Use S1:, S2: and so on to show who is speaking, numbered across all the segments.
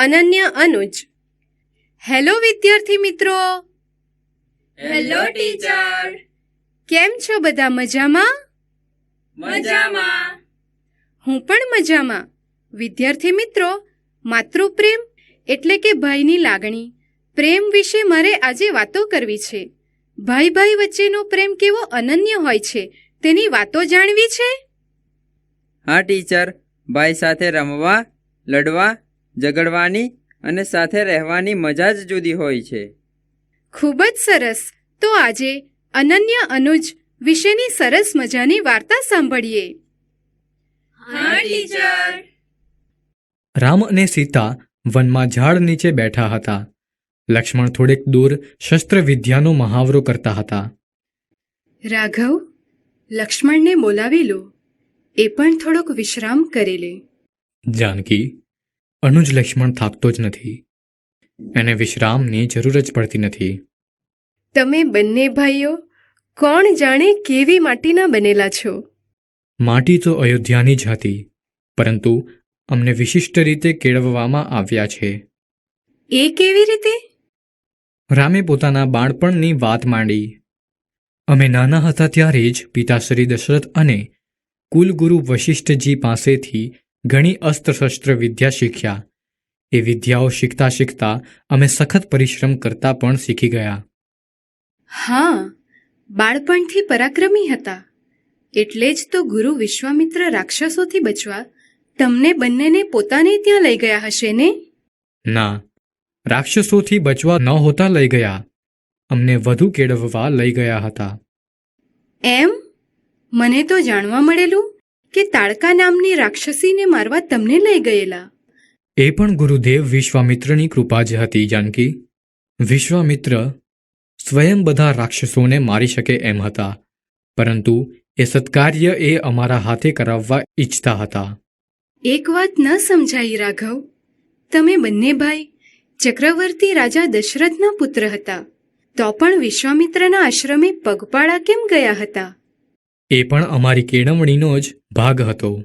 S1: અનન્ય અનુજ. Hello વિદ્યાર્થી મિત્રો.
S2: Hello teacher.
S1: કેમ છો બધા? મજામાં?
S2: મજામાં.
S1: હું પણ મજામાં. વિદ્યાર્થી મિત્રો, માતૃપ્રેમ એટલે કે ભાઈની લાગણી, પ્રેમ વિશે મારે આજે વાતો કરવી છે. ભાઈ ભાઈ વચ્ચેનો પ્રેમ કેવો અનન્ય હોય છે તેની વાતો જાણવી છે.
S3: હા ટીચર, ભાઈ સાથે રમવા, લડવા, ઝઘડવાની અને સાથે રહેવાની મજા જ જુદી હોય છે.
S1: ખૂબ જ સરસ. તો આજે અનન્ય અનુજ વિશેની સરસ મજાની વાર્તા સાંભળીએ.
S2: હા ટીચર.
S4: રામ અને સીતા વનમાં ઝાડ નીચે બેઠા હતા. લક્ષ્મણ થોડેક દૂર શસ્ત્રવિદ્યાનો મહાવરો કરતા હતા.
S1: રાઘવ, લક્ષ્મણને બોલાવી લો. એ પણ થોડોક વિશ્રામ કરી લે.
S4: જાનકી, અનુજ લક્ષ્મણ થાકતો જ નથી. એને વિશ્રામની જરૂર જ પડતી નથી.
S1: તમે બંને ભાઈઓ કોણ જાણે કેવી માટીના બનેલા છો.
S4: માટી તો અયોધ્યાની જ હતી, પરંતુ અમને વિશિષ્ટ રીતે કેળવવામાં આવ્યા છે.
S1: એ કેવી રીતે?
S4: રામે પોતાના બાળપણની વાત માંડી. અમે નાના હતા ત્યારે જ પિતાશ્રી દશરથ અને કુલગુરુ વશિષ્ઠજી પાસેથી ઘણી અસ્ત્ર-શસ્ત્ર વિદ્યા શીખ્યા. એ વિદ્યાઓ શીખતા શીખતા અમે સખત પરિશ્રમ કરતા પણ શીખી ગયા.
S1: હા, બાળપણથી પરાક્રમી હતા. એટલે જ તો ગુરુ વિશ્વામિત્ર રાક્ષસોથી બચવા તમને બંનેને પોતાને ત્યાં લઈ ગયા હશે ને?
S4: ના, રાક્ષસોથી બચવા નહોતા લઈ ગયા, અમને વધુ કેળવવા લઈ ગયા હતા.
S1: એમ? મને તો જાણવા મળેલું કે તાડકા નામની રાક્ષસીને મારવા તમને લઈ ગયેલા.
S4: એ પણ ગુરુદેવ વિશ્વામિત્રની કૃપા જ હતી. જાનકી, વિશ્વામિત્ર સ્વયં બધા રાક્ષસોને મારી શકે એમ હતા, પરંતુ એ સત્કાર્ય એ અમારા હાથે કરાવવા ઈચ્છતા હતા.
S1: એક વાત ન સમજાઈ રાઘવ. તમે બંને ભાઈ ચક્રવર્તી રાજા દશરથના પુત્ર હતા, તો પણ વિશ્વામિત્રના આશ્રમે પગપાળા કેમ ગયા હતા?
S4: એ પણ અમારી કેળવણીનો જ ભાગ હતો.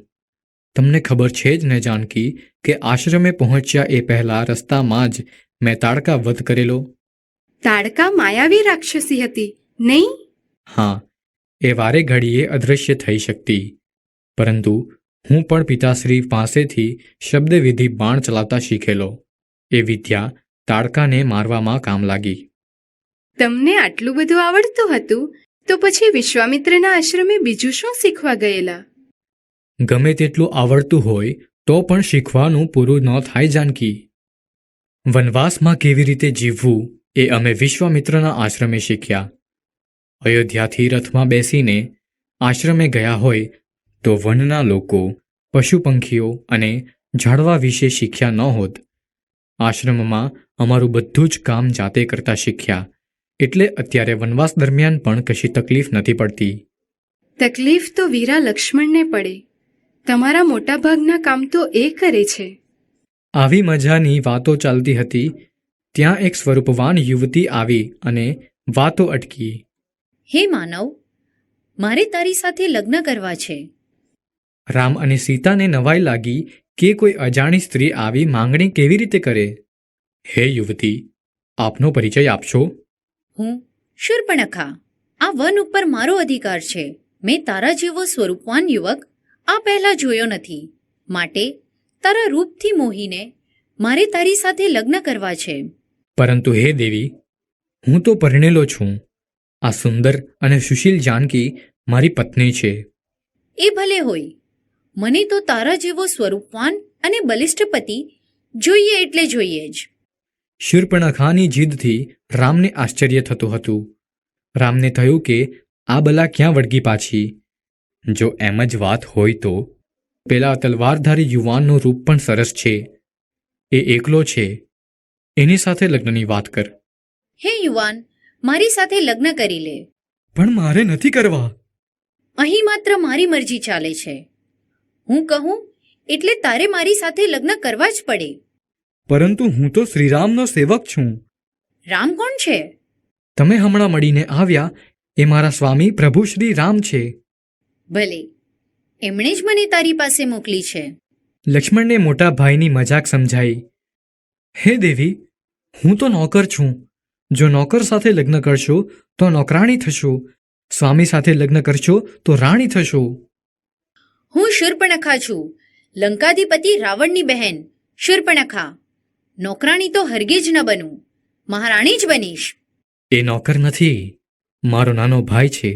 S4: તમને ખબર છે જ ને જાનકી, કે આશ્રમે પહોંચ્યા એ પહેલા રસ્તામાં જ મેં તાડકા વધ કરેલો.
S1: તાડકા માયાવી રાક્ષસી હતી, નહીં?
S4: હા, એ વારે ઘડીએ અદૃશ્ય થઈ શકતી, પરંતુ હું પણ પિતાશ્રી પાસેથી શબ્દવિધિ બાણ ચલાવતા શીખેલો. એ વિદ્યા તાડકાને મારવામાં કામ લાગી.
S1: તમને આટલું બધું આવડતું હતું, તો પછી વિશ્વામિત્રના આશ્રમે બીજું શું શીખવા ગયેલા?
S4: ગમે તેટલું આવડતું હોય તો પણ શીખવાનું પૂરું ન થાય જાનકી. વનવાસમાં કેવી રીતે જીવવું એ અમે વિશ્વામિત્રના આશ્રમે શીખ્યા. અયોધ્યાથી રથમાં બેસીને આશ્રમે ગયા હોય તો વનના લોકો, પશુ પંખીઓ અને ઝાડવા વિશે શીખ્યા ન હોત. આશ્રમમાં અમારું બધું જ કામ જાતે કરતા શીખ્યા, એટલે અત્યારે વનવાસ દરમિયાન પણ કશી તકલીફ નથી પડતી.
S1: તકલીફ તો વીરા લક્ષ્મણને પડે. તમારા મોટાભાગના કામ તો એ કરે છે.
S4: આવી મજાની વાતો ચાલતી હતી ત્યાં એક સ્વરૂપવાન યુવતી આવી અને વાતો અટકી.
S5: હે માનવ, મારે તારી સાથે લગ્ન કરવા છે.
S4: રામ અને સીતાને નવાઈ લાગી કે કોઈ અજાણી સ્ત્રી આવી માંગણી કેવી રીતે કરે. હે યુવતી, આપનો પરિચય આપશો?
S5: હું શૂર્પણખા. આ વન ઉપર મારો અધિકાર છે. મેં તારા જેવો સ્વરૂપવાન યુવક આ પહેલા જોયો નથી, માટે તારા રૂપથી મોહીને મારે તારી સાથે લગ્ન કરવા છે.
S4: પરંતુ હે દેવી, હું તો પરણેલો છું. આ સુંદર અને સુશીલ જાનકી મારી પત્ની છે.
S5: એ ભલે હોય, મને તો તારા જેવો સ્વરૂપવાન અને બલિષ્ઠ પતિ જોઈએ એટલે જોઈએ જ.
S4: શૂર્પણખાની જીદથી રામને આશ્ચર્ય થતું હતું. રામને થયું કે આ બલા ક્યાં વળગી પાછી. જો એમ જ વાત હોય તો પેલા તલવારધારી યુવાનનું રૂપ પણ સરસ છે. એ એકલો છે, એની સાથે લગ્નની વાત કર.
S5: હે યુવાન, મારી સાથે લગ્ન કરી લે.
S4: પણ મારે નથી કરવા.
S5: અહીં માત્ર મારી મરજી ચાલે છે. હું કહું એટલે તારે મારી સાથે લગ્ન કરવા જ પડે.
S4: પરંતુ હું તો શ્રીરામનો સેવક છું.
S5: રામ કોણ છે?
S4: તમે હમણાં મળીને આવ્યા એ મારા સ્વામી પ્રભુ શ્રી રામ છે.
S5: ભલે, એમણે જ મને તારી પાસે મોકલી છે.
S4: લક્ષ્મણને મોટા ભાઈની મજાક સમજાઈ. હે દેવી, હું તો નોકર છું. જો નોકર સાથે લગ્ન કરશો તો નોકરાણી થશો, સ્વામી સાથે લગ્ન કરશો તો રાણી થશો.
S5: હું શૂર્પણખા છું, લંકાધિપતિ રાવણની બહેન શૂર્પણખા. નોકરાણી તો હરગીજ ન બનું, મહારાણી જ બનીશ.
S4: એ નોકર નથી, મારો નાનો ભાઈ છે.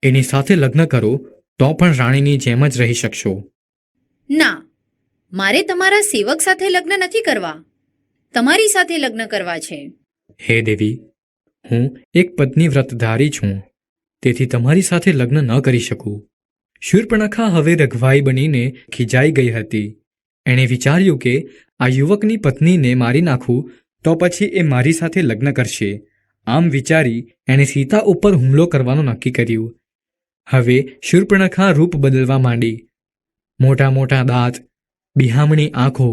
S4: એની સાથે લગ્ન કરો તો પણ રાણીની જેમ જ રહી શકશો.
S5: ના, મારે તમારા સેવક સાથે લગ્ન નથી કરવા, તમારી સાથે લગ્ન કરવા છે.
S4: હે દેવી, હું એક પત્ની વ્રતધારી છું, તેથી તમારી સાથે લગ્ન ન કરી શકું. શૂર્પણખા હવે રઘવાઈ બનીને ખીજાઈ ગઈ હતી. એણે વિચાર્યું કે આ યુવકની પત્નીને મારી નાખું તો પછી એ મારી સાથે લગ્ન કરશે. આમ વિચારી એણે સીતા ઉપર હુમલો કરવાનું નક્કી કર્યું. હવે શૂર્પણખા રૂપ બદલવા માંડી. મોટા મોટા દાંત, બિહામણી આંખો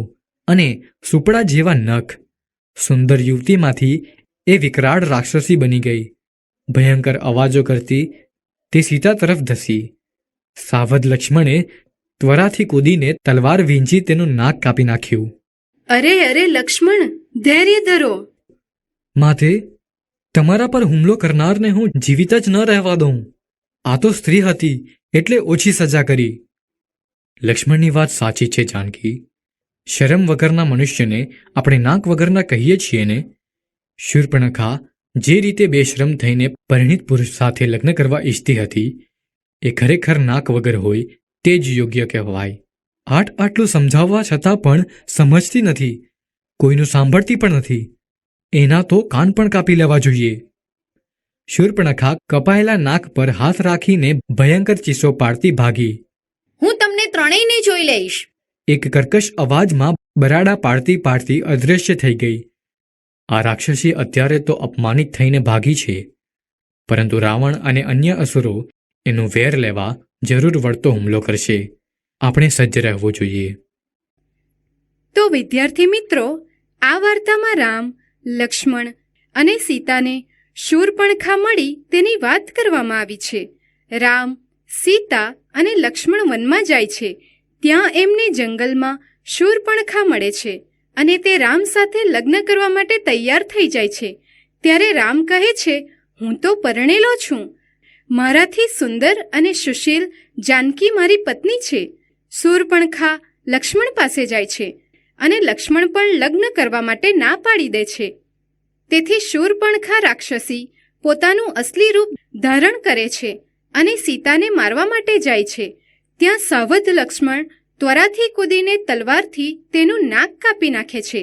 S4: અને સુપડા જેવા નખ. સુંદર યુવતીમાંથી એ વિકરાળ રાક્ષસી બની ગઈ. ભયંકર અવાજો કરતી તે સીતા તરફ ધસી. સાવધ લક્ષ્મણે ત્વરાથી કૂદીને તલવાર વીંજી તેનું નાક કાપી નાખ્યું.
S1: અરે અરે લક્ષ્મણ, ધૈર્ય ધરો.
S4: માથે, તમારા પર હુમલો કરનારને હું જીવિત જ ન રહેવા દઉં. આ તો સ્ત્રી હતી એટલે ઓછી સજા કરી. લક્ષ્મણની વાત સાચી છે જાનકી. શરમ વગરના મનુષ્યને આપણે નાક વગરના કહીએ છીએ ને. શૂર્પણખા જે રીતે બેશરમ થઈને પરિણીત પુરુષ સાથે લગ્ન કરવા ઈચ્છતી હતી એ ખરેખર નાક વગર હોય તે જ યોગ્ય કહેવાય. આટલું સમજાવવા છતાં પણ સમજતી નથી, કોઈનું સાંભળતી પણ નથી. એના તો કાન પણ કાપી લેવા જોઈએ. શૂર્પણખા કપાયેલા નાક પર હાથ રાખીને ભયંકર ચીસો પાડતી ભાગી.
S5: હું તમને ત્રણેયને જોઈ લઈશ.
S4: એક કર્કશ અવાજમાં બરાડા પાડતી પાડતી અદૃશ્ય થઈ ગઈ. આ રાક્ષસી અત્યારે તો અપમાનિત થઈને ભાગી છે, પરંતુ રાવણ અને અન્ય અસુરો એનું વેર લેવા જરૂર વળતો હુમલો કરશે. આપણે સજ્જ રહેવું જોઈએ.
S1: તો વિદ્યાર્થી મિત્રો, આ વાર્તામાં રામ, લક્ષ્મણ અને સીતાને શૂર્પણખા મળી તેની વાત કરવામાં આવી છે. રામ, સીતા અને લક્ષ્મણ વનમાં જાય છે. ત્યાં એમને જંગલમાં શૂર્પણખા મળે છે અને તે રામ સાથે લગ્ન કરવા માટે તૈયાર થઈ જાય છે. ત્યારે રામ કહે છે, હું તો પરણેલો છું. મારાથી સુંદર અને સુશીલ જાનકી મારી પત્ની છે. શૂર્પણખા લક્ષ્મણ પાસે જાય છે અને લક્ષ્મણ પણ લગ્ન કરવા માટે ના પાડી દે છે. તેથી શૂર્પણખા રાક્ષસી પોતાનું અસલી રૂપ ધારણ કરે છે અને સીતાને મારવા માટે જાય છે. ત્યાં સાવધ લક્ષ્મણ ત્વરાથી કૂદીને તલવારથી તેનું નાક કાપી નાખે છે.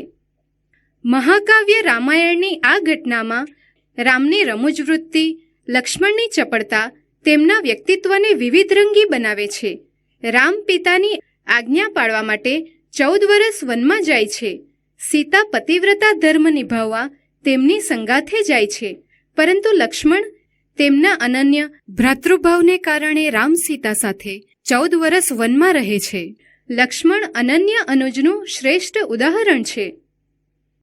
S1: મહાકાવ્ય રામાયણની આ ઘટનામાં રામની રમૂજ વૃત્તિ, લક્ષ્મણની ચપળતા તેમના વ્યક્તિત્વને વિવિધરંગી બનાવે છે. રામ પિતાની આજ્ઞા પાળવા માટે 14 વર્ષ વનમાં જાય છે. સીતા પતિવ્રતા ધર્મ નિભાવવા તેમની સંગાથે જાય છે, પરંતુ લક્ષ્મણ તેમના અનન્ય ભ્રાતૃભાવને કારણે રામ સીતા સાથે 14 વર્ષ વનમાં રહે છે. લક્ષ્મણ અનન્ય અનુજનું શ્રેષ્ઠ ઉદાહરણ છે.